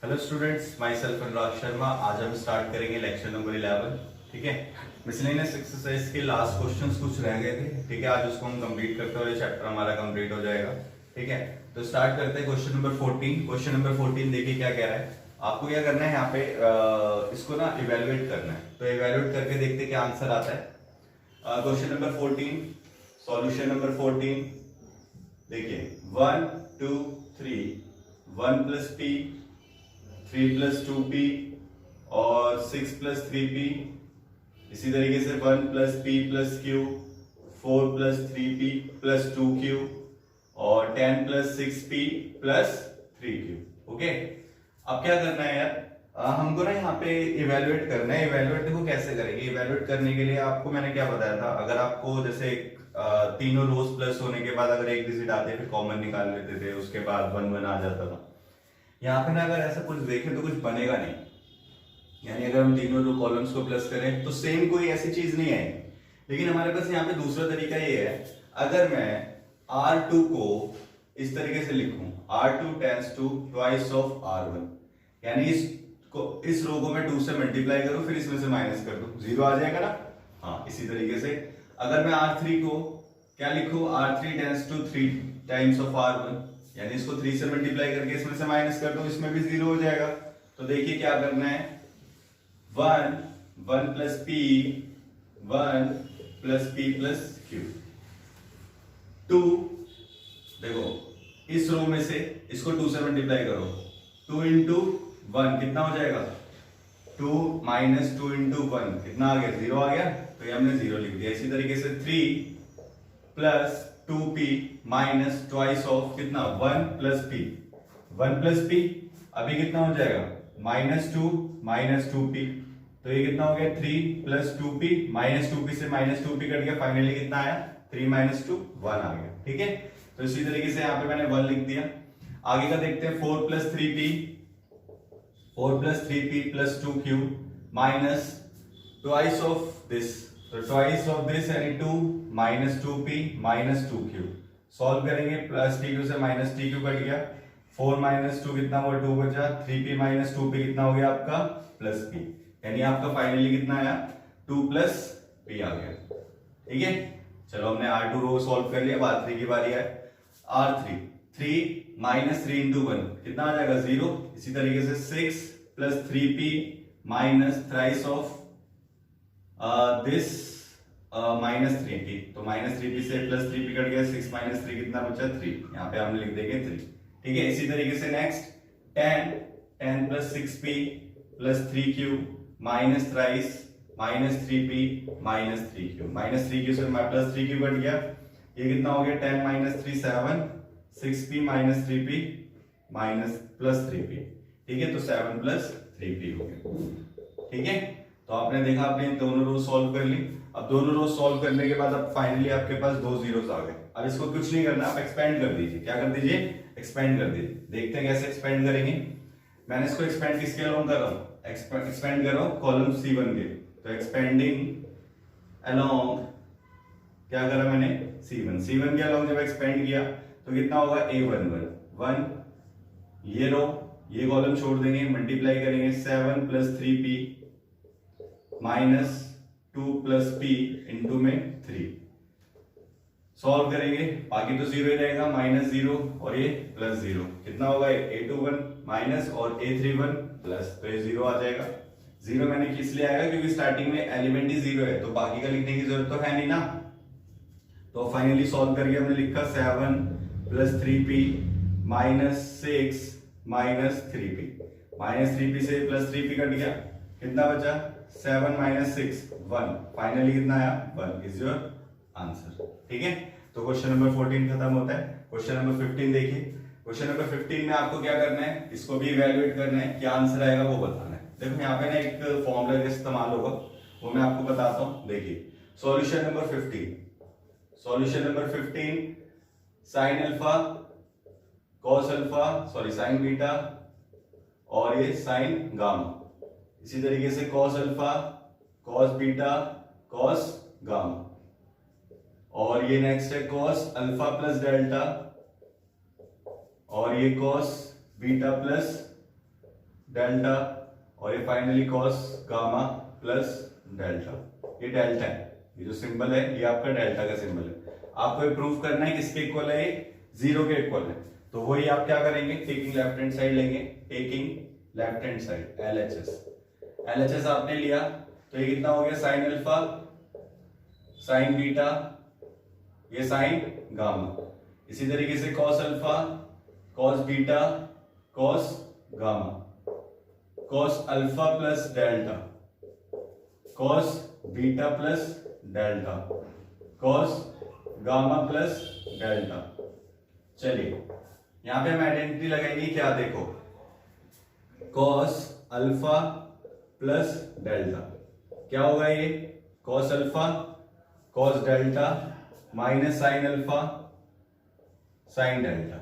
Hello students, my self Anurag Sharma. आज हम start करेंगे लेक्चर नंबर 11। ठीक है, मिसलेनियस एक्सरसाइज के लास्ट क्वेश्चंस कुछ रह गए थे। ठीक है, आज उसको हम कंप्लीट करते हुए चैप्टर हमारा कंप्लीट हो जाएगा। ठीक है, तो स्टार्ट करते हैं क्वेश्चन नंबर 14। क्वेश्चन नंबर 14 देखिए क्या कह रहा है। आपको क्या करना है यहाँ पे इसको ना इवेलुएट करना है। तो इवेलुएट करके देखते क्या आंसर आता है। क्वेश्चन नंबर 14, सॉल्यूशन नंबर 14 देखिए 1 2 3 1 प्लस पी 3 प्लस 2p और 6 प्लस 3p। इसी तरीके से 1 plus p plus q 4 plus 3p plus 2q और 10 plus 6p plus 3q। Okay, अब क्या करना है यार, हमको ना यहाँ पे इवेलुएट करना है। इवेलुएट देखो कैसे करेंगे। इवेलुएट करने के लिए आपको मैंने क्या बताया था, अगर आपको जैसे तीनों रोज प्लस होने के बाद अगर एक डिजिट आते फिर कॉमन निकाल लेते थे, उसके बाद 1 1 आ जाता था। यहाँ पे ना अगर ऐसा कुछ देखें तो कुछ बनेगा नहीं। यानी अगर हम तीनों दो कॉलम्स को प्लस करें तो सेम कोई ऐसी चीज नहीं आएगी। लेकिन हमारे पास यहाँ पे दूसरा तरीका ये है, अगर मैं R2 को इस तरीके से लिखूं, R2 tense to twice of R1, यानी इस रो को मैं 2 से मल्टीप्लाई करूं फिर इसमें से माइनस कर दूं, 0 आ जाएगा ना। हाँ, इसी तरीके से अगर मैं R3 को क्या लिखूं, R3 tense to 3 times of R1, यानी इसको 3 से मल्टीप्लाई करके इसमें से माइनस कर दो, इसमें भी 0 हो जाएगा। तो देखिए क्या करना है, 1 plus p 1 plus p plus q 2। देखो इस रो में से इसको 2 से मल्टीप्लाई करो, 2 इंटू 1 कितना हो जाएगा, 2 माइनस 2 इंटू 1 कितना आ गया, 0 आ गया। तो ये हमने 0 लिख दिया। इसी तरीके से 3 plus 2p minus twice of कितना, 1 प्लस p 1 प्लस p अभी कितना हो जाएगा, माइनस 2 माइनस 2p। तो ये कितना हो गया, 3 प्लस 2p माइनस 2p से माइनस 2p कट गया, फाइनली कितना आया, 3 माइनस 2 1 आ गया। ठीक है, तो इसी तरीके से यहाँ पे मैंने 1 लिख दिया। आगे का देखते हैं, 4 plus 3p 4 plus 3p plus 2q minus twice of this, तो ट्वाइस ऑफ दिस यानी 2 minus 2p minus 2q। Solve करेंगे, प्लस tq से माइनस tq कट गया, 4 माइनस 2 कितना हुआ, 2 बचा, 3p माइनस 2p कितना हो गया आपका, प्लस p, यानी आपका फाइनली कितना आया, 2 प्लस p आ गया। ठीक है, चलो हमने R2 रो सॉल्व कर लिया, R3 की बारी है। R3 3 माइनस 3 इंटू 1 कितना आ जाएगा, 0। इसी तरीके से 6 plus 3p minus thrice of this minus 3p, तो माइनस 3p से प्लस 3p कट गया, 6 माइनस 3 कितना बचा, 3। यहाँ पे हम लिख देंगे 3। ठीक है, इसी तरीके से next 10 plus 6p plus 3q minus thrice minus 3p minus 3q, minus 3q से प्लस 3q कट गया, ये कितना हो गया, 10 minus 3 7 6p minus 3p minus plus 3p। ठीक है, तो 7 प्लस 3p हो गया। ठीक है, तो आपने देखा, आपने दोनों रो सॉल्व कर ली। अब दोनों रो सॉल्व करने के बाद अब फाइनली आपके पास 2 जीरोस आ गए। अब इसको कुछ नहीं करना, आप एक्सपेंड कर दीजिए। क्या कर दीजिए, एक्सपेंड कर दीजिए। देखते हैं कैसे एक्सपेंड करेंगे। मैंने इसको एक्सपेंड किसके अलोंग कर रहा हूं, एक्सपेंड कर रहा हूं कॉलम C1 के। तो एक्सपेंडिंग अलोंग क्या करा मैंने, C1 के अलोंग जब एक्सपेंड किया तो कितना होगा, A11 ये रो ये कॉलम छोड़ देंगे, मल्टीप्लाई करेंगे, 7 plus 3p minus 2 plus p into में 3। सॉल्व करेंगे, बाकी तो 0 ही रहेगा, माइनस 0 और ये प्लस 0 कितना होगा, A21 माइनस और A31 प्लस, तो ये 0 आ जाएगा। 0 मैंने किस लिए आएगा, क्योंकि स्टार्टिंग में एलिमेंट ही 0 है, तो बाकी का लिखने की जरूरत तो है नहीं ना। तो फाइनली सॉल्व करके हमने लिखा 7 plus 3p minus 6 minus 3p, minus 3p से प्लस 3p कट गया, कितना बचा, 7 माइनस 6 1, फाइनली कितना आया, 1 इज योर आंसर। ठीक है, तो क्वेश्चन नंबर 14 खत्म होता है। क्वेश्चन नंबर 15 देखिए। क्वेश्चन नंबर 15 में आपको क्या करना है, इसको भी इवैल्यूएट करना है, क्या आंसर आएगा वो बताना है। देखो यहाँ पे ना एक फॉर्मूला का इस्तेमाल होगा, वो मैं आपको बताता हूँ। देखिए solution number 15, solution number 15 sine alpha cos alpha sorry sine beta और ये साइन गामा। इसी तरीके से cos alpha cos beta cos gamma, और ये नेक्स्ट है कॉस अल्फा प्लस डेल्टा, और ये कॉस बीटा प्लस डेल्टा, और ये finally cos gamma plus delta. ये डेल्टा है, ये जो सिंबल है ये आपका डेल्टा का सिंबल है। आपको ये प्रूफ करना है किसके इक्वल है, ये 0 के इक्वल है। तो वही आप क्या करेंगे, टेकिंग लेफ्ट हैंड साइड लेंगे, taking left hand side LHS आपने लिया तो ये कितना हो गया, साइन अल्फा साइन बीटा, ये साइन गामा। इसी तरीके से cos alpha cos beta cos gamma, cos alpha plus delta cos beta plus delta cos gamma plus delta. चलिए यहां पे हम आइडेंटिटी लगाएंगे, क्या देखो, कॉस अल्फा प्लस डेल्टा क्या होगा, ये cos alpha cos delta minus sign alpha sine delta.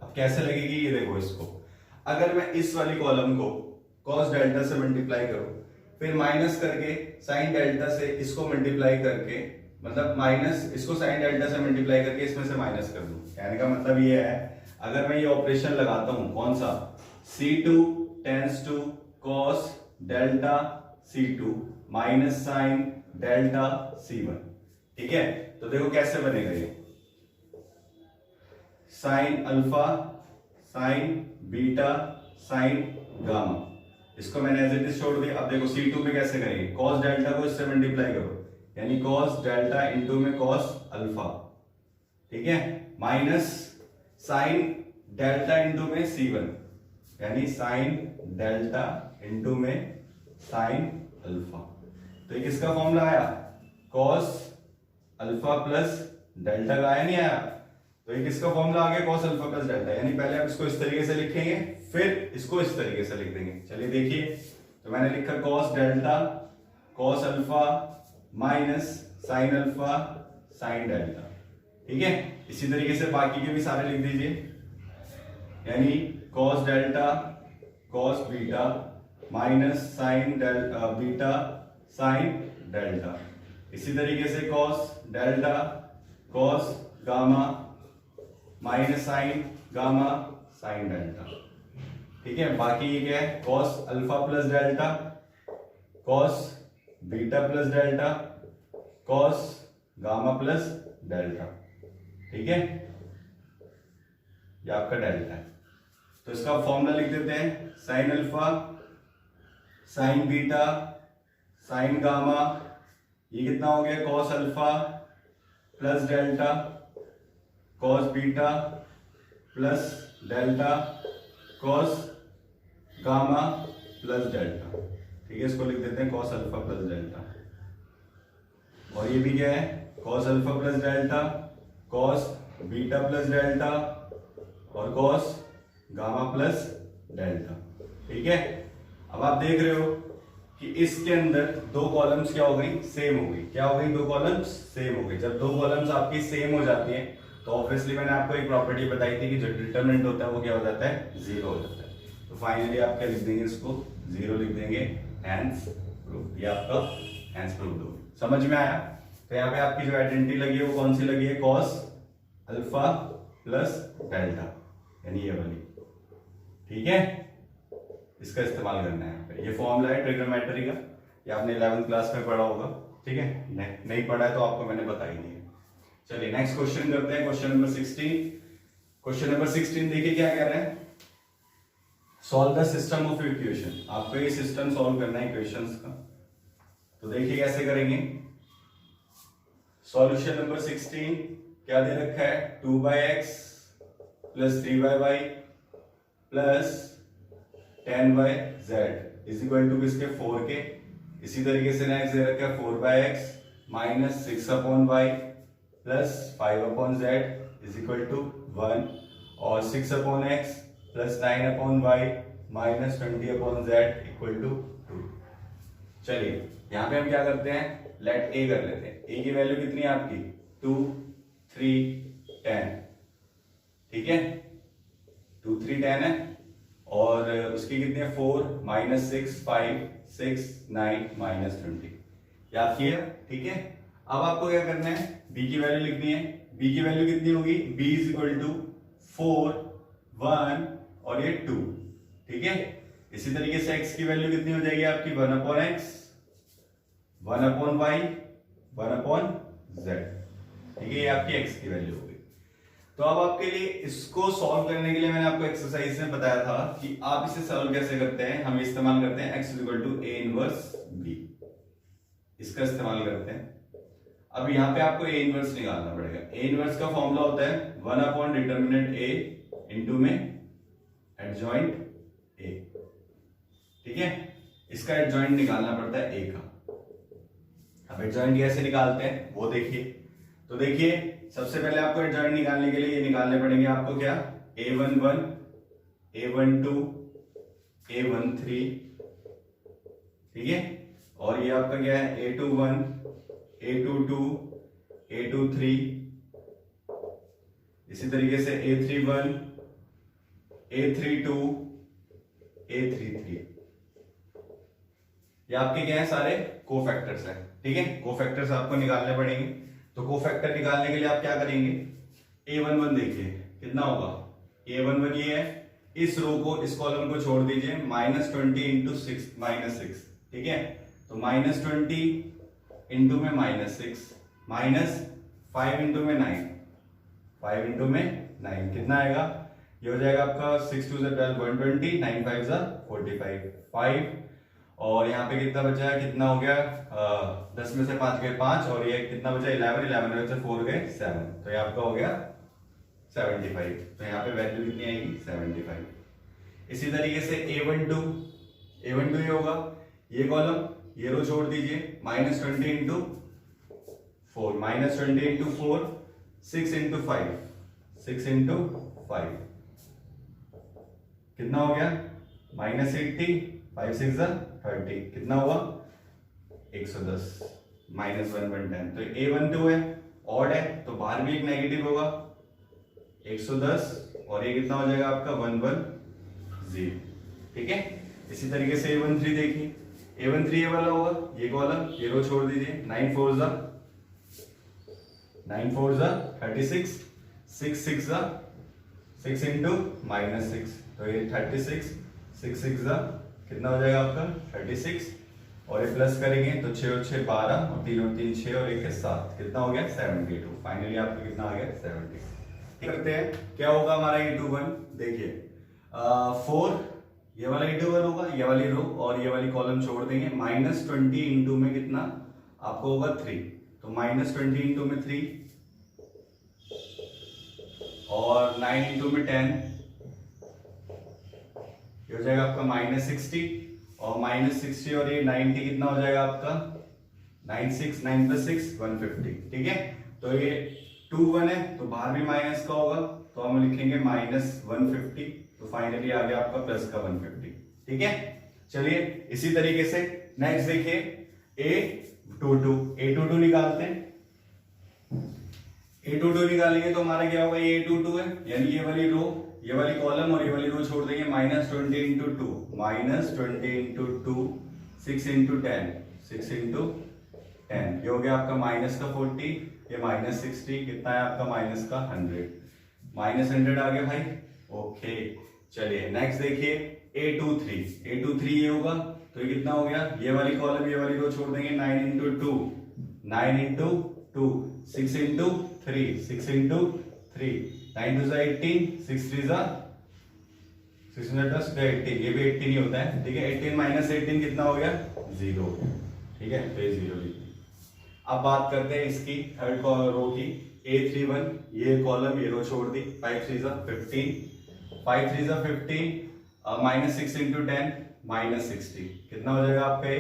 अब कैसे लगेगी ये देखो, इसको अगर मैं इस वाली कॉलम को कॉस डेल्टा से मल्टीप्लाई करूं, फिर माइनस करके साइन डेल्टा से इसको मल्टीप्लाई करके, मतलब माइनस इसको साइन डेल्टा से मल्टीप्लाई करके इसमें से माइनस कर दूं, कहने का मतलब ये है, अगर मैं ये ऑपरेशन लगाता हूं कौन सा, C2 tends to cos delta C2 minus sine delta C1, ठीक है। तो देखो कैसे बनेगा ये, sine alpha sine beta sine gamma, इसको मैंने एज इट इज छोड़ दिया। अब देखो C2 पे कैसे करेंगे, कॉस डेल्टा को इससे मल्टीप्लाई करो, यानी कॉस डेल्टा इंटू में कॉस अल्फा, ठीक है, माइनस साइन डेल्टा इंटू में C1, यानी साइन डेल्टा इंटू में साइन अल्फा। तो ये किसका फॉर्मूला आया, कॉस अल्फा प्लस डेल्टा का आया, नहीं आया। तो ये किसका फॉर्मूला आ गया, कॉस अल्फा प्लस डेल्टा, यानी पहले आप इसको इस तरीके से लिखेंगे फिर इसको इस तरीके से लिख देंगे। चलिए देखिए, तो मैंने लिखा cos delta cos alpha minus sign alpha sine delta, ठीक है। इसी तरीके से बाकी के भी सारे लिख दीजिए, यानी cos delta cos beta minus sign beta sine delta. इसी तरीके से cos delta cos gamma minus sign gamma sine delta, ठीक है। बाकी ये क्या है, cos alpha plus delta cos beta plus delta cos gamma plus delta, ठीक है, ये आपका डेल्टा है। तो इसका फॉर्मूला लिख देते हैं, sign alpha sine beta sine gamma, ये कितना हो गया, cos alpha plus delta cos beta plus delta cos gamma plus delta, ठीक है। इसको लिख देते हैं कॉस अल्फा प्लस डेल्टा, और ये भी क्या है, cos alpha plus delta cos beta plus delta और कॉस गामा प्लस डेल्टा, ठीक है। अब आप देख रहे हो कि इसके अंदर दो कॉलम्स क्या हो गई, सेम हो गई। क्या हो गई, दो कॉलम्स सेम हो गई। जब दो कॉलम्स आपकी सेम हो जाती हैं तो ऑब्वियसली मैंने आपको एक प्रॉपर्टी बताई थी कि जो डिटरमिनेंट होता है वो क्या हो जाता है, 0 हो जाता है। तो फाइनली आप क्या लिख देंगे, इसको 0 लिख देंगे, हैंस प्रूफ। ये आपका हैंस प्रूफ दो, समझ में आया। तो यहाँ पे आपकी जो आइडेंटिटी लगी है वो कौन सी लगी है, कॉस अल्फा प्लस डेल्टा, यानी ये वाली, ठीक है। इसका इस्तेमाल करना है यहाँ पे। ये फॉर्मूला है ट्रिग्नोमेट्री का, ये आपने 11th क्लास में पढ़ा होगा, ठीक है। नहीं पढ़ा है तो आपको मैंने बता ही दिया। चलिए नेक्स्ट क्वेश्चन करते हैं, क्वेश्चन नंबर 16। क्वेश्चन नंबर 16 देखिए क्या कह रहे हैं, solve the system of equation. आपको ये सिस्टम सॉल्व करना है इक्वेशंस का। तो देखिए कैसे करेंगे। सॉल्यूशन नंबर 16 क्या दे रखा है, 2x plus 3y plus 10y is equal to किसके, 4 के। इसी तरीके से नेक्स्ट दे रखा है 4x minus 6/y plus 5/z is equal to 1 और 6/x plus 9/y minus 20/z equal to 2। चलिए यहां पे हम क्या करते हैं, लेट a कर लेते हैं। a की वैल्यू कितनी है आपकी, 2 3 10, ठीक है। 2 3 10 है, और उसकी कितनी है 4 माइनस 6 5 6 9 माइनस 20, याद किया, ठीक है। अब आपको क्या करना है, b की वैल्यू लिखनी है। b की वैल्यू कितनी होगी, b इज इक्वल टू 4 1 और ये 2, ठीक है। इसी तरीके से x की वैल्यू कितनी हो जाएगी आपकी 1/x, 1/y, 1/z। ठीक है, ये आपकी x की वैल्यू होगी। तो अब आपके लिए इसको सॉल्व करने के लिए मैंने आपको एक्सरसाइज में बताया था कि आप इसे सॉल्व कैसे करते हैं। हम इस्तेमाल करते हैं x = a इनवर्स b, इसका इस्तेमाल करते हैं। अब यहाँ पे आपको a इनवर्स निकालना पड़ेगा। a इनवर्स का फॉर्मूला होता है 1/डिटर्मिनेंट a इनटू में एडजॉइंट a। ठीक है, इसका एडजॉइंट निकालना पड़ता है a का। अब एडजॉइंट कैसे निकालते हैं वो देखिए। तो देखिए, सबसे पहले आपको एडजॉइंट निकालने के लिए ये निकालने पड़ेंगे आपको क्या, a11, a12, a13। ठीक है, और ये आपका क्या है a21, a22, a23, इसी तरीके से a31, a32, a33। ये आपके क्या है, सारे कोफैक्टर्स हैं। ठीक है, कोफैक्टर्स आपको निकालने पड़ेंगे। तो कोफैक्टर निकालने के लिए आप क्या करेंगे, a11 देखिए कितना होगा, a11 ये है, इस रो को, इस कॉलम को छोड़ दीजिए, -20 इंटू 6 -6। ठीक है, तो -20 इंटू में -6 -5 इंटू में 9, 5 इंटू में 9 कितना आएगा, ये हो जाएगा आपका 6 2 12 120, 9 5 45, 5। और यहाँ पे कितना बचा है, कितना हो गया, 10 में से 5 गए 5, और ये कितना बचा 11, 11 में से 4 गए 7, तो ये आपका हो गया 75। तो यहाँ पे वैल्यू कितनी आएगी 75। इसी तरीके से a12 ये होगा, ये कॉलम, ये रो छोड़ दीजिए, -20 इंटू 4, -20 इंटू 4, 6 इंटू 5, 6 इंटू 5 कितना हो गया, -80, 5 6 30 कितना हुआ 110, -110। तो a12 है, ऑड है, तो बाहर भी एक नेगेटिव होगा 110, और ये कितना हो जाएगा आपका 110। ठीक है, इसी तरीके से a13 देखिए, a13 ये वाला होगा, ये कॉलम, ये रो छोड़ दीजिए, 9 4 36, 6 6 6 इंटू -6, तो ये 36, 6 6 कितना हो जाएगा आपका 36, और ये प्लस करेंगे तो 6 और 6 12, और 3 और 3 6, और 1 7, कितना हो गया 72। फाइनली आपका कितना आ गया 70। करते हैं क्या होगा हमारा a21, देखिए 4, ये वाला a21 होगा, ये वाली रो और ये वाली कॉलम छोड़ देंगे, -20 इंटू में कितना आपको होगा 3, तो -20 इंटू में 3, और 9 इंटू में 10, ये हो जाएगा आपका -60, और -60 और ये 90 कितना हो जाएगा आपका 96, 9 + 6 150। ठीक है, तो ये 21 है, तो बाहर भी माइनस का होगा, तो हम लिखेंगे -150, तो फाइनली आ गया आपका प्लस का 150। ठीक है, चलिए इसी तरीके से नेक्स्ट देखिए a22 निकालते हैं। a22 निकालेंगे तो हमारा क्या होगा, ये a22 है, यानी ये वाली रो, ये वाली कॉलम और ये वाली रो छोड़ देंगे, -20 इंटू 2, -20 इंटू 2, 6 इंटू 10, 6 इंटू 10, ये हो गया आपका -40, ये -60, कितना है आपका -100, -100 आ गया भाई। ओके, चलिए नेक्स्ट देखिए a23 ये होगा, तो ये कितना हो गया, ये वाली कॉलम ये वाली रो छोड़ देंगे, 9 इंटू 2, 9 इंटू 2, 6 इंटू 3, 6 इंटू 3, 9 2 18, 6 3 18, ये भी 18 ही होता है। ठीक है, 18 - 18 कितना हो गया 0। ठीक है, तो ये 0 लिखिए। अब बात करते हैं इसकी थर्ड रो की, a31, ये कॉलम ये रो छोड़ दी, 5 3 15, 5 3 15, -6 इंटू 10, -60, कितना हो जाएगा आपका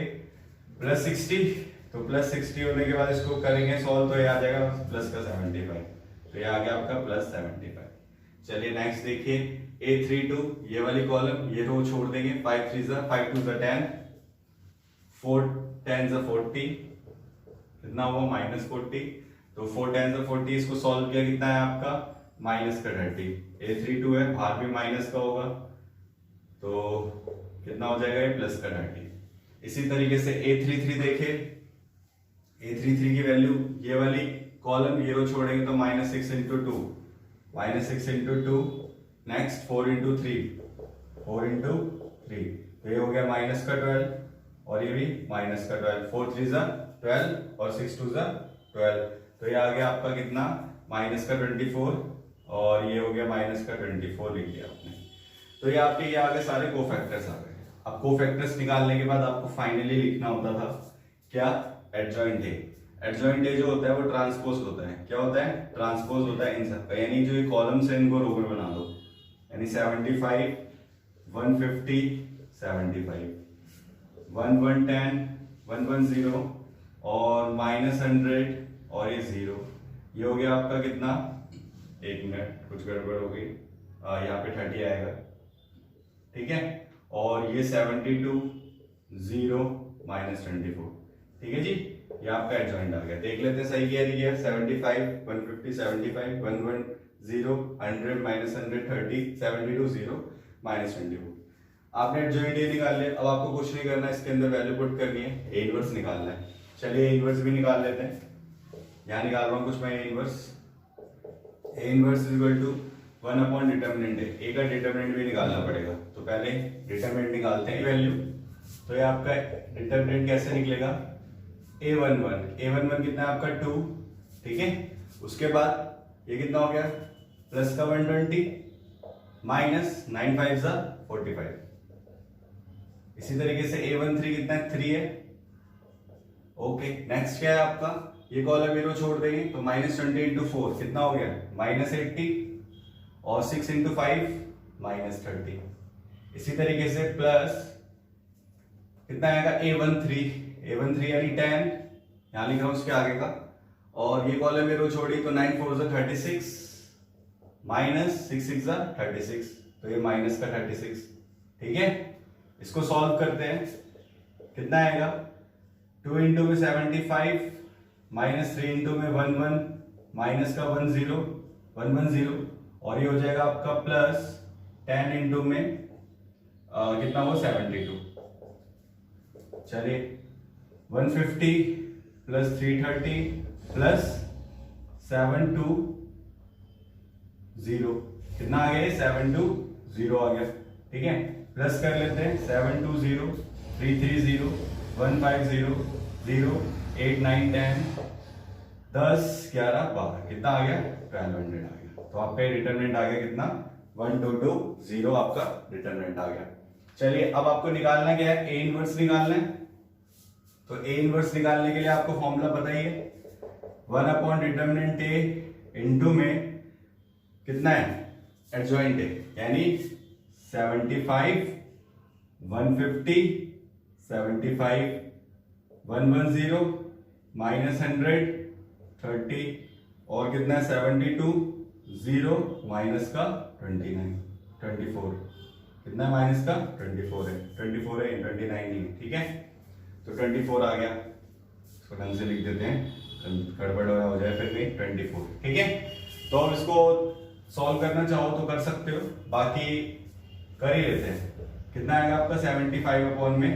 +60, तो +60 होने के बाद इसको करेंगे सॉल्व, तो ये आ जाएगा प्लस का 75, तो ये आ गया आपका +75। चलिए नेक्स्ट देखिए a32, ये वाली कॉलम ये रो छोड़ देंगे, 5 3 5 2 10, 4 10 40, कितना हुआ -40, तो 4 10 40, इसको सॉल्व किया कितना है आपका -30। a32 है, बाहर भी माइनस का होगा, तो कितना हो जाएगा ये प्लस का 30। इसी तरीके से a33 देखे, a33 की वैल्यू, ये वाली कॉलम ये रो छोड़ेंगे तो -6 into 2, -6 into 2, next 4 into 3, 4 into 3, तो ये हो गया माइनस का 12 और ये भी माइनस का 12, 4 3 जा 12 और 6 2 जा 12, तो ये आ गया आपका कितना माइनस का 24 और ये हो गया माइनस का 24 लिख दिया आपने। तो ये आपके ये आगे सारे कोफैक्टर्स आ गए। अब कोफैक्टर्स निकालने के बाद आपको फाइनली लिखना होता था क्या, एडजॉइंट ए। एडजॉइंट ए जो होता है वो ट्रांसपोज होता है, क्या होता है, ट्रांसपोज होता है इन सब का, यानी जो ये कॉलम्स है इनको रो में बना दो, यानी 75 150 75 1110 110 और -100 और ये 0, ये हो गया आपका कितना, एक मिनट कुछ गड़बड़ हो गई, यहाँ पे 30 आएगा, ठीक है, और ये 72 0 -24, ठीक है जी, ये आपका एडजॉइंट आ गया। देख लेते हैं सही किया दिया, 75 150 75 110 100 -100 30 72 0 -24। आपने एडजॉइंट ए निकाल लिया। अब आपको कुछ नहीं करना, इसके अंदर वैल्यू पुट करनी है, ए इनवर्स निकालना है। चलिए ए इनवर्स भी निकाल लेते हैं, यहाँ निकाल रहा हूँ कुछ मैं A inverse. A inverse is equal to 1 upon determinant है, ए का डिटर्मिनेंट भी निकालना पड़ेगा, तो पहले डिटर्मिनेंट निकालते हैं वैल्यू। तो ये आपका डिटर्मिनेंट कैसे निकलेगा, a11 कितना है आपका 2, ठीक है, उसके बाद ये कितना हो गया प्लस का 120 माइनस 9 5 जा 45, इसी तरीके से a13 कितना है 3 है, ओके। नेक्स्ट क्या है आपका, ये कॉलम ये रो छोड़ देंगे तो -20 इंटू 4 कितना हो गया -80 और 6 इंटू 5 -30, इसी तरीके से प्लस कितना आएगा a13 यानी 10, यहां लिख रहा हूं उसके आगे का, और ये कॉलम में रो छोड़ी तो 9 4 जा 36 माइनस 6 6 जा 36, तो ये माइनस का 36, ठीक है। इसको सॉल्व करते हैं, कितना आएगा 2 इंटू में 75 माइनस 3 इंटू में 11 माइनस का 110 और ये हो जाएगा आपका प्लस 10 इंटू में कितना वो 72, चलिए 150 प्लस 330 प्लस 720 कितना आ गया 720 आ गया, ठीक है। प्लस कर लेते हैं 720 330 150 0 8 9 10 10 11 12 कितना आ गया 1200 आ गया। तो आपका डिटरमिनेंट आ गया कितना 1220 आपका डिटरमिनेंट आ गया। चलिए अब आपको निकालना क्या है, ए इनवर्स निकालना है। तो ए इनवर्स निकालने के लिए आपको फॉर्मूला पता ही है, 1 अपॉन डिटरमिनेंट ए इनटू में कितना है एडजॉइंट ए, यानी 75 150 75 110 -100 30 और कितना है 72 0 माइनस का 29 24 कितना माइनस का 24 है 29 नहीं, ठीक है। तो 24 आ गया, इसको ढंग से लिख देते हैं, गड़बड़ हो जाए फिर नहीं, 24, ठीक है। तो अब इसको सॉल्व करना चाहो तो कर सकते हो, बाकी कर ही लेते हैं। कितना आएगा आपका 75 अपॉन में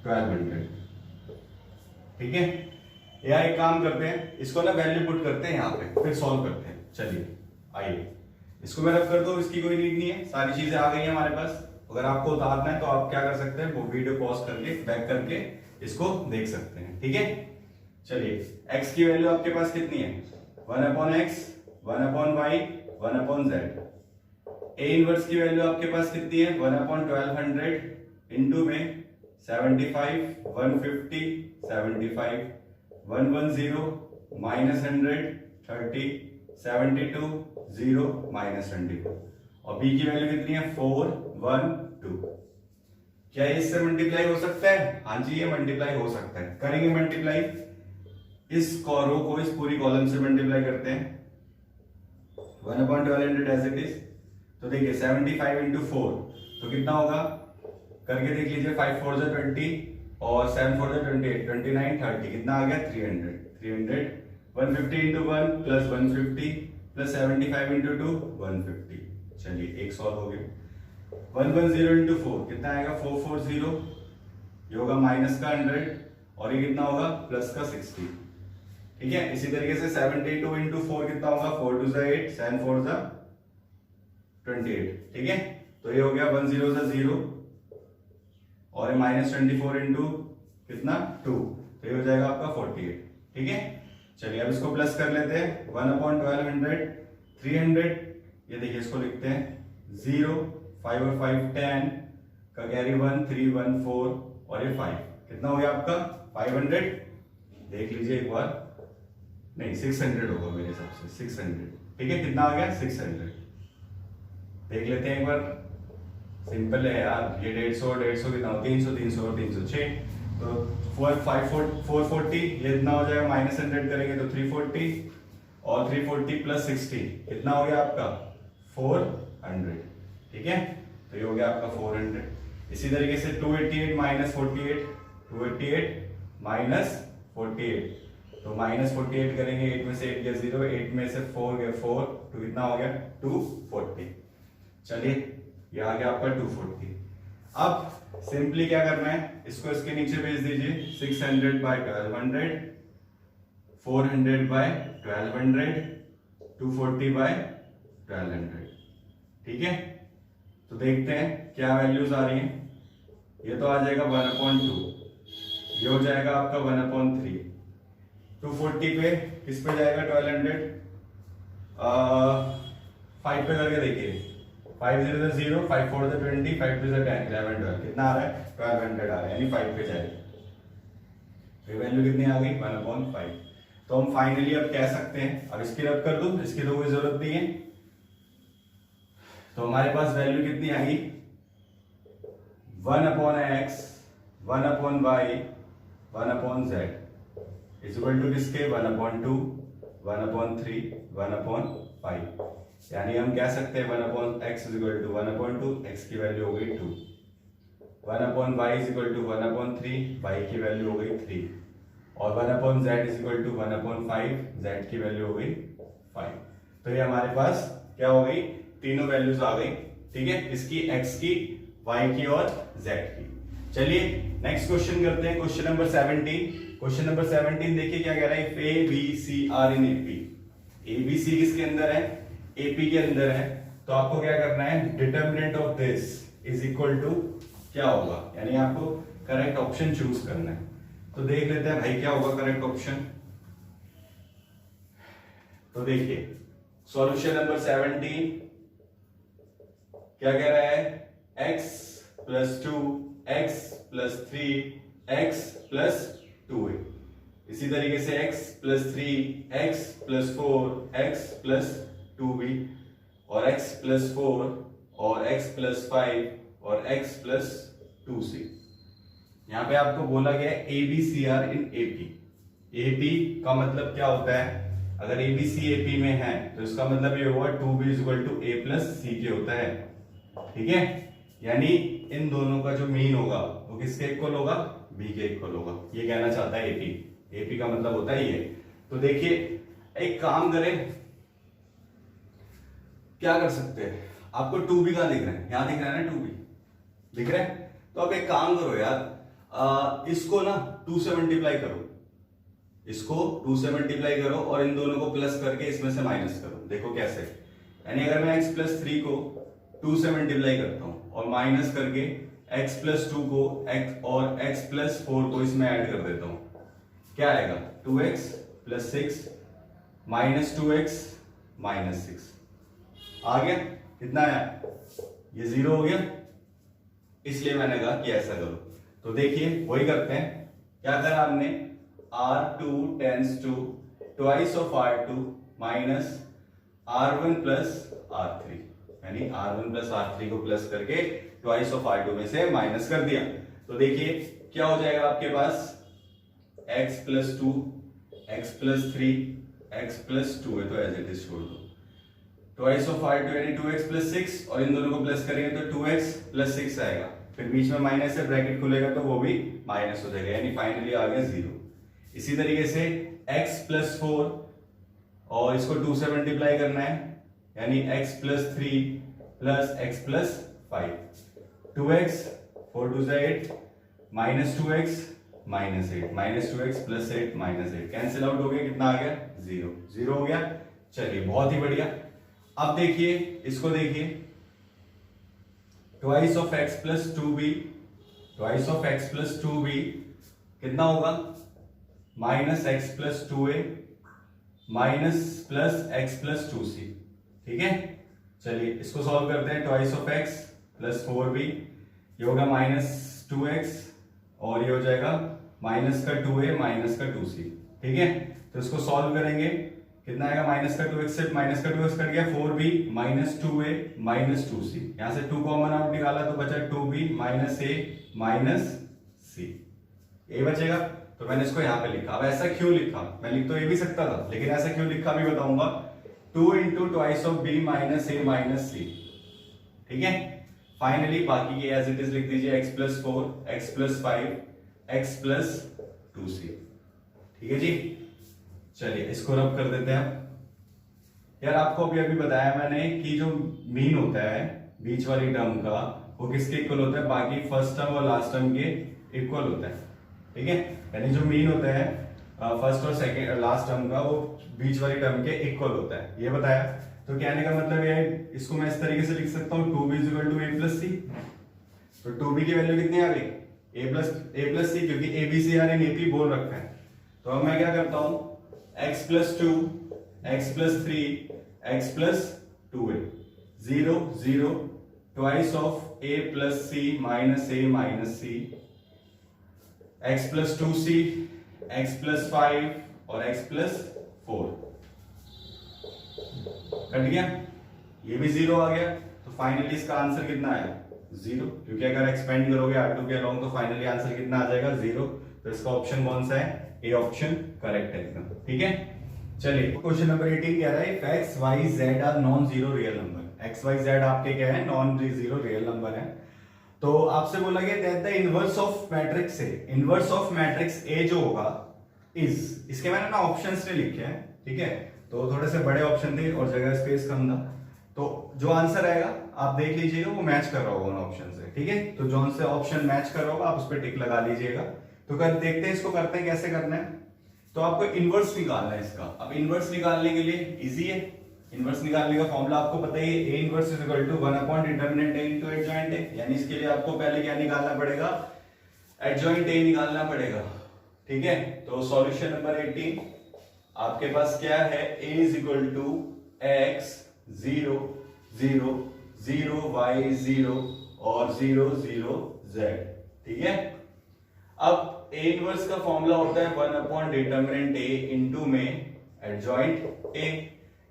1200, ठीक है। या एक काम करते हैं, इसको ना वैल्यू पुट करते हैं यहाँ पे, फिर सॉल्व करते हैं। चलिए आइए, इसको मैं रब कर दो, इसकी कोई नीड नहीं है, सारी चीजें आ गई हैं हमारे पास। अगर आपको उतारना है तो आप क्या कर सकते हैं, वो वीडियो पॉज करके बैक करके इसको देख सकते हैं, ठीक है। चलिए x की वैल्यू आपके पास कितनी है 1 upon x 1 upon y 1 upon z। A inverse की वैल्यू आपके पास कितनी है 1 अपॉन 1200 इंटू में 75 150 75 110 -100 30 72 0 -20 और b की वैल्यू कितनी है 4 1 2। क्या इससे मल्टीप्लाई हो सकता है, हाँ जी ये मल्टीप्लाई हो सकता है। करेंगे मल्टीप्लाई, इस रो को इस पूरी कॉलम से मल्टीप्लाई करते हैं 1 अपॉन 1200 एज इट इज। तो देखिए 75 इंटू 4 तो कितना होगा, करके देख लीजिए 5 4 जा 20 और 7 4 जा 28 29 30 कितना आ गया 300 300 150 इंटू 1 प्लस 150 प्लस 75 इंटू 2 150। चलिए एक सॉल्व हो गया। 110 इंटू 4 कितना आएगा 440, ये होगा माइनस का 100 और ये कितना होगा प्लस का 60, ठीक है। इसी तरीके से 72 इंटू 4 कितना होगा 4 2 जा 8 7 4 जा 28, ठीक है। तो ये हो गया 10 जा 0 और ये -24 इंटू कितना 2, तो ये हो जाएगा आपका 48। ठीक है, चलिए अब इसको प्लस कर लेते हैं। 1/1200 300, ये देखिए इसको लिखते हैं 0, 5 और 5 10 का कैरी 1 3 1 4 और ये 5, कितना हो गया आपका 500। देख लीजिए एक बार, नहीं 600 होगा मेरे हिसाब से, 600। ठीक है, कितना आ गया 600। देख लेते हैं एक बार, सिंपल है यार, ये 150 कितना हो 300 300 और 306, तो 440 ये इतना हो जाएगा, -100 करेंगे तो 340 और 340 प्लस 60 कितना हो गया आपका 400। ठीक है, तो ये हो गया आपका 400। इसी तरीके से 288 - 48, 288 - 48, तो -48 करेंगे, 8 में से 8 गया 0, 8 में से 4 गया 4, तो कितना हो गया 240। चलिए ये आ गया आपका 240। अब सिंपली क्या करना है, इसको इसके नीचे भेज दीजिए, 600/1200, 400/1200, 240/1200। ठीक है, तो देखते हैं क्या वैल्यूज आ रही हैं। ये तो आ जाएगा 1/2, ये हो जाएगा आपका 1/3। 240 पे किस पे जाएगा 1200, 5 पे करके देखिए, 5 0 0, 5 4 20, 5 2 10, 11 12, कितना आ रहा है 1200 आ रहा है, यानी 5 पे जाएगा। ये वैल्यू कितनी आ गई 1/5। तो हम फाइनली अब कह सकते हैं, अब इसकी रब कर दूं, इसकी तो कोई जरूरत नहीं है, तो हमारे पास वैल्यू कितनी आ गई 1/x 1/y 1/z is equal to किसके 1/2 1/3 1/5, यानी हम कह सकते हैं 1/x is equal to 1/2, x की वैल्यू हो गई 2, 1/y is equal to 1/3, y की वैल्यू हो गई 3, और 1/z is equal to 1/5, z की वैल्यू हो गई 5। तो ये हमारे पास क्या हो गई, तीनों वैल्यूज आ गई। ठीक है, इसकी x की, y की और z की। चलिए नेक्स्ट क्वेश्चन करते हैं, क्वेश्चन नंबर 17। क्वेश्चन नंबर 17 देखिए क्या कह रहा है, if A B C are in AP, A B C किसके अंदर है, AP के अंदर है, तो आपको क्या करना है, determinant of this is equal to क्या होगा, यानी आपको करेक्ट ऑप्शन चूज करना है। तो देख लेते हैं भाई क्या होगा करेक्ट ऑप्शन। तो देखिए सॉल्यूशन नंबर 17 क्या कह रहा है, x + 2 x + 3 x + 2a, इसी तरीके से x + 3 x + 4 x + 2b और x + 4 और x + 5 और x + 2c। यहां पे आपको बोला गया है ABCR in AP। AP का मतलब क्या होता है, अगर ABC AP में है तो इसका मतलब ये होगा 2b = A + C के होता है। ठीक है, यानी इन दोनों का जो मीन होगा वो किसके इक्वल होगा, B के इक्वल होगा, ये कहना चाहता है AP। AP का मतलब होता है ये। तो देखिए एक काम करें, क्या कर सकते हैं, आपको 2b कहां दिख रहा है, यहां दिख रहा है ना 2b दिख रहा है, तो अब एक काम करो यार, इसको ना 2 से मल्टीप्लाई करो, इसको 2 से मल्टीप्लाई करो और इन दोनों को प्लस करके इसमें से माइनस करो। देखो कैसे, यानी अगर मैं x + 3 को 2 से मल्टीप्लाई करता हूं और माइनस करके x + 2 को x और x + 4 को इसमें ऐड कर देता हूं, क्या आएगा 2x + 6 - 2x - 6 आ गया, कितना आया, ये 0 हो गया, इसलिए मैंने कहा कि ऐसा करो। तो देखिए वही करते हैं, क्या करा हमने, R2 tends to twice of R2 minus R1 + R3, यानी R1 + R3 को प्लस करके ट्वाइस ऑफ R2 में से माइनस कर दिया। तो देखिए क्या हो जाएगा आपके पास, x + 2 x + 3 x + 2 है तो एज इट इज छोड़ दो, ट्वाइस ऑफ R2 यानी 2x + 6 और इन दोनों को प्लस करेंगे तो 2x + 6 आएगा, फिर बीच में माइनस है, ब्रैकेट खुलेगा तो वो भी माइनस हो जाएगा, यानी फाइनली आ गया 0। इसी तरीके से x + 4 और इसको 2 से मल्टीप्लाई करना है, यानी x + 3 + x + 5, 2x 4 2 8 - 2x - 8 - 2x + 8 - 8 cancel out हो गया, कितना आ गया 0 0 हो गया। चलिए बहुत ही बढ़िया। अब देखिए इसको देखिए, twice of x + 2b twice of x plus 2b कितना होगा, minus x plus 2a minus plus x plus 2c। ठीक है, चलिए इसको सॉल्व करते हैं। Twice of x plus 4b, ये होगा माइनस 2x और ये हो जाएगा माइनस का 2a माइनस का 2c। ठीक है, तो इसको सॉल्व करेंगे, कितना आएगा, माइनस का 2x से माइनस का 2x कट गया, 4b minus 2a minus 2c, यहां से 2 कॉमन आउट निकाला तो बचा 2b minus a minus c, a बचेगा। तो मैंने इसको यहां पे लिखा। अब ऐसा क्यों लिखा, मैं लिख तो ये भी सकता था, लेकिन ऐसा क्यों लिखा भी बताऊंगा। 2 into twice of b minus a minus c। ठीक है, फाइनली बाकी की एज इट इज लिख दीजिए, x plus 4 x plus 5 x plus 2c। ठीक है जी, चलिए इसको रब कर देते हैं। यार आपको अभी अभी बताया मैंने कि जो मीन होता है बीच वाली टर्म का, वो किसके इक्वल होता है, बाकी फर्स्ट टर्म और लास्ट टर्म के इक्वल होता है। ठीक है, यानी जो मीन होता है फर्स्ट और सेकंड लास्ट टर्म का, वो बीच वाली टर्म के इक्वल होता है, ये बताया। तो कहने का मतलब ये है, इसको मैं इस तरीके से लिख सकता हूँ 2b = a प्लस c। तो 2b की वैल्यू कितनी आ गई, a प्लस c, क्योंकि a b c यार ap बोल रखा है। तो अब मैं क्या करता हूँ, x plus 2 x plus 3 x plus 2a 0 0 twice of a plus c minus a minus c, x plus 2c x plus 5 और x प्लस 4 कट गया, ये भी 0 आ गया। तो फाइनली इसका आंसर कितना आया, 0, क्योंकि अगर एक्सपेंड करोगे R2 के अलोंग तो फाइनली आंसर कितना आ जाएगा, 0। तो इसका ऑप्शन कौन सा है, ए ऑप्शन करेक्ट है एकदम। ठीक है, चलिए क्वेश्चन नंबर 18 कह रहा है if x y z are non zero real number. x y z आपके क्या है, नॉन जीरो रियल नंबर है। तो आपसे बोला गया that the inverse of matrix A, inverse of matrix A जो होगा इज, इसके मैंने ना ऑप्शंस ने लिखे हैं। ठीक है, तो थोड़े से बड़े ऑप्शन थे और जगह स्पेस कम था, तो जो आंसर आएगा आप देख लीजिएगा वो मैच कर रहा होगा उन ऑप्शन से। ठीक है, तो जो से ऑप्शन मैच कर रहा होगा आप उस पर टिक लगा लीजिएगा। तो कर देखते हैं इसको करते हैं कैसे करना है। तो आपको इनवर्स निकालना है इसका। अब इनवर्स निकालने के लिए इजी है, इनवर्स निकालने का फॉर्मूला आपको पता ही है, a inverse = 1 upon determinant a into adjoint a। यानी इसके लिए आपको पहले क्या निकालना पड़ेगा, एडजॉइंट a निकालना पड़ेगा। ठीक है, तो सॉल्यूशन नंबर 18 आपके पास क्या है, a = x 0 0 0 y 0 और 0 0 z। ठीक है, अब a इनवर्स का फॉर्मूला होता है 1 अपॉन डिटरमिनेंट a इनटू में एडजॉइंट a।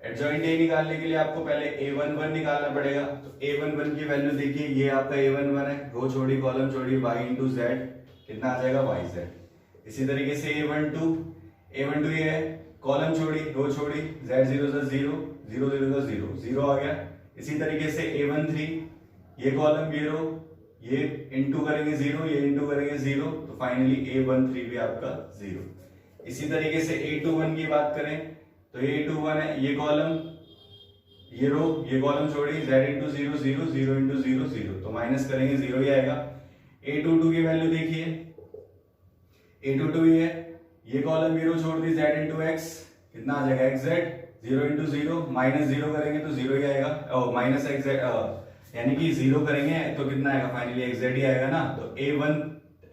एडजॉइंट a निकालने के लिए आपको पहले a11 निकालना पड़ेगा। तो a11 की वैल्यू देखिए, ये आपका a11 है, रो छोड़ी कॉलम छोड़ी y इंटू z, कितना आ जाएगा yz। इसी तरीके से a12 ये है, कॉलम छोड़ी रो छोड़ी z0 0 0 0 0 0 आ गया। इसी तरीके से a13 ये कॉलम ये रो, ये इंटू करेंगे 0, ये इंटू करेंगे 0, तो फाइनली a13 भी आपका 0। इसी तरीके से a21 की बात करें तो a21 है, ये कॉलम ये रो ये कॉलम छोड़ी z इंटू 0 0 0 इंटू 0 0, तो माइनस करेंगे 0 ही आएगा। a22 की वैल्यू देखिए, a22 ये है, ये कॉलम ये रो छोड़ दी z इंटू x, कितना आ जाएगा xz, 0 इंटू 0 माइनस 0 करेंगे तो 0 ही आएगा, और माइनस xz यानी कि 0 करेंगे तो कितना आएगा, फाइनली xz ही आएगा ना। तो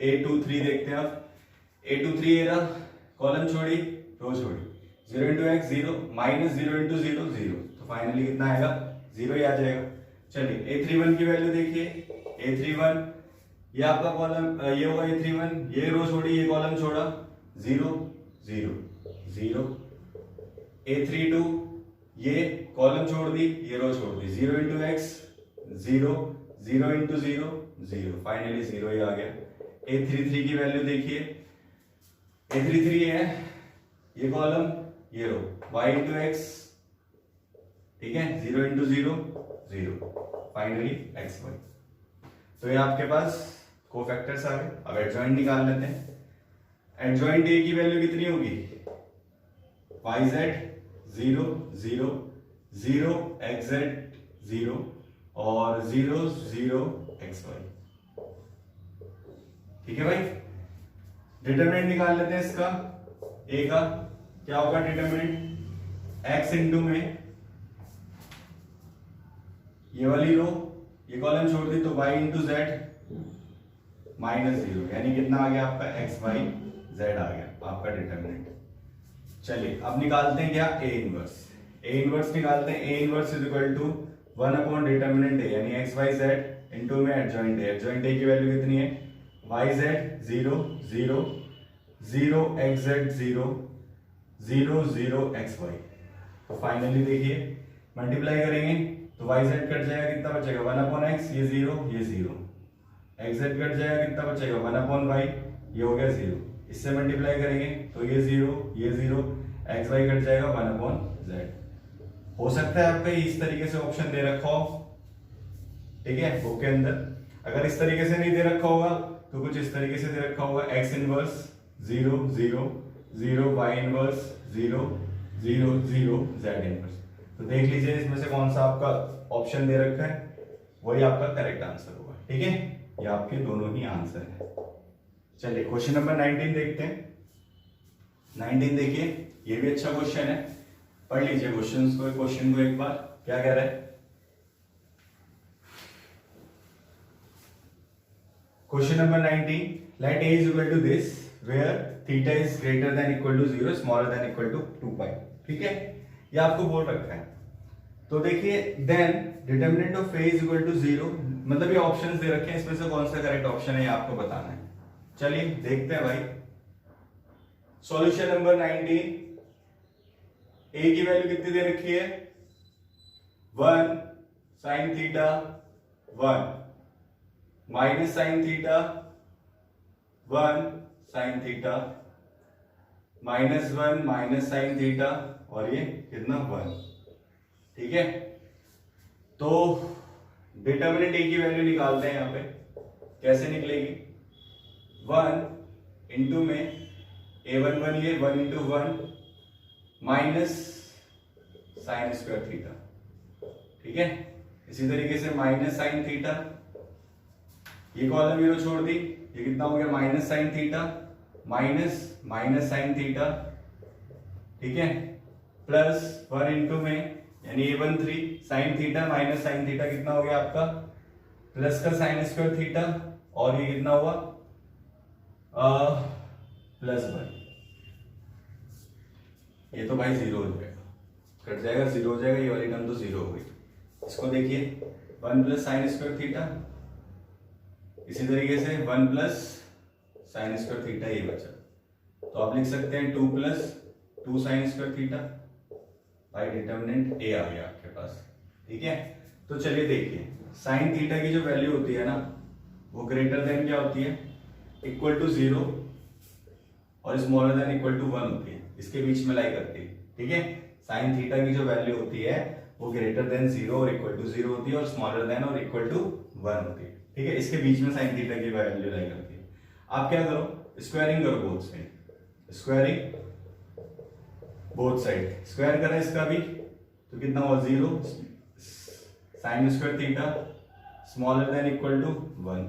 a23 देखते हैं। अब a23 ये रहा, कॉलम छोड़ी रो छोड़ी, 0 इंटू x 0 माइनस 0 इंटू 0 0, तो फाइनली कितना आएगा, 0 ही आ जाएगा। चलिए a31 की वैल्यू देखिए, a31 ये आपका कॉलम ये होगा a31, ये रो छोड़ी ये कॉलम छोड़ा, 0 0 0। a32 ये कॉलम छोड़ दी ये रो छोड़ दी, 0 इंटू x 0 0 इंटू 0 0, फाइनली 0 ही आ गया। a33 की वैल्यू देखिए, a33 है, ये कॉलम ये रो y इंटू x, ठीक है, 0 इंटू 0 0, फाइनली xy। तो ये आपके पास कोफैक्टर्स आ गए। अब एडजॉइंट निकाल लेते हैं। एडजॉइंट a की वैल्यू कितनी होगी, yz 0 0 0 xz 0 और 0 0 xy। ठीक है भाई, डिटरमिनेंट निकाल लेते हैं इसका। a का क्या होगा डिटरमिनेंट, x इंटू में ये वाली रो ये कॉलम छोड़ दी तो y इंटू z -0, यानी कितना आ गया आपका x y z आ गया आपका डिटरमिनेंट। चलिए अब निकालते हैं क्या a इनवर्स। a इनवर्स निकालते हैं। a inverse is equal to 1 upon determinant a यानी x y z इनटू में एडजॉइंट a। एडजॉइंट a की वैल्यू कितनी है, y z 0 0 0 x z 0 0 0 x y। तो फाइनली देखिए मल्टीप्लाई करेंगे तो y z कट जाएगा, कितना बचेगा 1 अपॉन x, ये 0 ये 0, x z कट जाएगा, कितना बचेगा 1 अपॉन y, ये हो गया 0। इससे मल्टीप्लाई करेंगे तो ये 0 ये 0, x y कट जाएगा 1 अपॉन z। हो सकता है आपका इस तरीके से ऑप्शन दे रखा हो, ठीक है, बुक के अंदर। अगर इस तरीके से नहीं दे रखा होगा तो कुछ इस तरीके से दे रखा होगा, x inverse 0 0 0, y inverse 0 0 0, z inverse. तो देख लीजिए इसमें से कौन सा आपका ऑप्शन दे रखा है, वही आपका करेक्ट आंसर होगा, ठीक है। ये आपके दोनों ही आंसर है। चलिए क्वेश्चन नंबर 19 देखते हैं। 19 देखिए, ये भी अच्छा क्वेश्चन है, पढ़ लीजिए क्वेश्चन को एक बार। क्या कह रहा है question number 19, let a is equal to this where theta is greater than equal to 0 smaller than equal to 2 pi, ठीक है, ये आपको बोल रखा है। तो देखिए then determinant of a is equal to 0, मतलब ये ऑप्शंस दे रखे हैं, इसमें से कौन सा करेक्ट ऑप्शन है ये आपको बताना है। चलिए देखते हैं भाई। सॉल्यूशन नंबर 19, a की वैल्यू कितनी दे रखी है 1 sin theta 1 minus sine theta 1 sin theta -1 minus sine theta और ये कितना 1, ठीक है। तो डिटरमिनेंट a की वैल्यू निकालते हैं यहां पे, कैसे निकलेगी 1 इंटू में a1 1, ये 1 into 1 minus sign square theta, ठीक है। इसी तरीके से माइनस साइन थीटा, ये कॉलम यूरो छोड़ दी, ये कितना हो गया minus sine theta minus minus sine theta, ठीक है, प्लस 1 इंटू में यानी a1 3 sine theta minus sine theta कितना हो गया आपका प्लस का साइन स्क्वायर थीटा और ये कितना हुआ +1। ये तो भाई 0 हो जाएगा, कट जाएगा, 0 हो जाएगा, ये वाली टर्म तो 0 हो गई। इसको देखिए 1 प्लस साइन स्क्वायर थीटा, इसी तरीके से 1 प्लस साइन स्क्वायर थीटा ये बचा, तो आप लिख सकते हैं 2 प्लस 2 साइन स्क्वायर थीटा। भाई डिटरमिनेंट a आ गया आपके पास, ठीक है। तो चलिए देखिए साइन थीटा की जो वैल्यू होती है ना वो ग्रेटर देन क्या होती है इक्वल टू 0 और स्मॉलर देन इक्वल टू 1 होती है, इसके बीच में लाई करती है, ठीक है। साइन थीटा की जो वैल्यू होती है वो ग्रेटर देन 0 और इक्वल टू 0 होती है और स्मॉलर देन और इक्वल टू 1 होती है, ठीक है। इसके बीच में साइन थीटा की वैल्यू लाई करती है। आप क्या करो, स्क्वायरिंग करो both side, squaring both side, square करें इसका भी तो कितना हुआ 0 sine square theta smaller than equal to 1।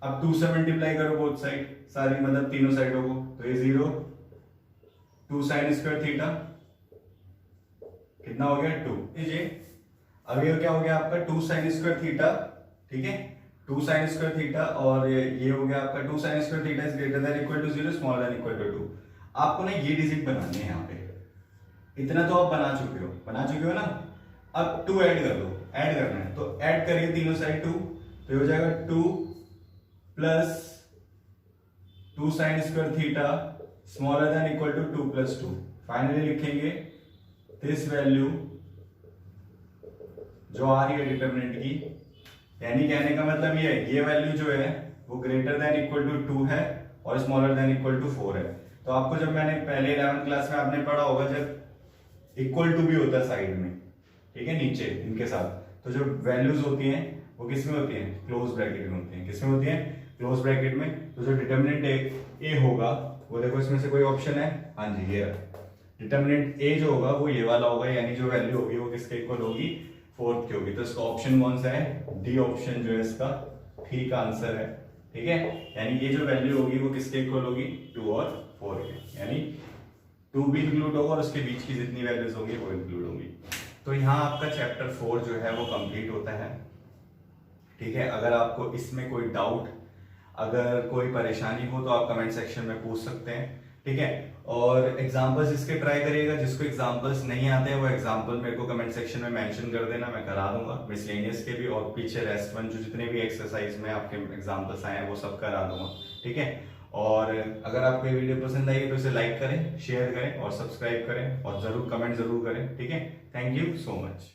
अब 2 से मल्टीप्लाई करो बोथ साइड, सारी मतलब तीनों साइडों को, तो ये 0 2 साइन स्क्वायर थीटा कितना हो गया 2, लीजिए अब ये क्या हो गया आपका 2 साइन स्क्वायर थीटा, ठीक है, 2 साइन स्क्वायर थीटा और ये हो गया आपका 2 sine square theta is greater than equal to 0 smaller than equal to 2। आपको ना ये डिजिट बनानी है यहाँ पे, इतना तो आप बना चुके हो ना। अब 2 ऐड कर दो, ऐड करना है तो ऐड करिए तीनों साइड 2, तो हो जाएगा 2 plus 2 sine square theta smaller than equal to 2 plus 2। Finally लिखेंगे दिस वैल्यू जो आ रही है डिटरमिनेंट की, यानी कहने का मतलब ये वैल्यू जो है वो ग्रेटर देन इक्वल टू 2 है और स्मॉलर देन इक्वल टू 4 है। तो आपको जब मैंने पहले 11th क्लास में आपने पढ़ा होगा जब इक्वल टू भी होता है साइड में, ठीक है, नीचे इनके साथ, तो जो वैल्यूज होती हैं वो किस में होती हैं क्लोज ब्रैकेट में होती हैं। किस में होती हैं क्लोज ब्रैकेट में। तो जो डिटरमिनेंट ए होगा वो देखो इसमें से कोई ऑप्शन है, हाँ जी ये डिटरमिनेंट ए जो होगा वो ये वाला होगा, यानी जो वैल्यू होगी वो किसके इक्वल होगी 4 की होगी। तो इसका ऑप्शन कौन सा है डी ऑप्शन जो है इसका ठीक आंसर है, ठीक है। यानी ये जो वैल्यू होगी वो किसके इक्वल होगी 2 और 4 के, यानी 2 भी इंक्लूड होगा और उसके बीच की जितनी वैल्यूज होगी वो इंक्लूड होगी। तो यहाँ आपका चैप्टर 4 जो है वो कंप्लीट होता है, ठीक है। अगर आपको इसमें कोई डाउट अगर कोई परेशानी हो तो आप कमेंट सेक्शन में पूछ सकते हैं, ठीक है। और एग्जाम्पल्स इसके ट्राई करिएगा, जिसको एग्जाम्पल्स नहीं आते हैं वो एग्जाम्पल मेरे को कमेंट सेक्शन में मेंशन कर देना, मैं करा दूंगा मिसलेनियस के भी, और पीछे रेस्ट वन जो जितने भी एक्सरसाइज में आपके एग्जाम्पल्स आए हैं वो सब करा दूंगा, ठीक है। और अगर आपको ये वीडियो पसंद आई तो इसे लाइक करें, शेयर करें और सब्सक्राइब करें, और जरूर कमेंट जरूर करें, ठीक है। Thank you so much.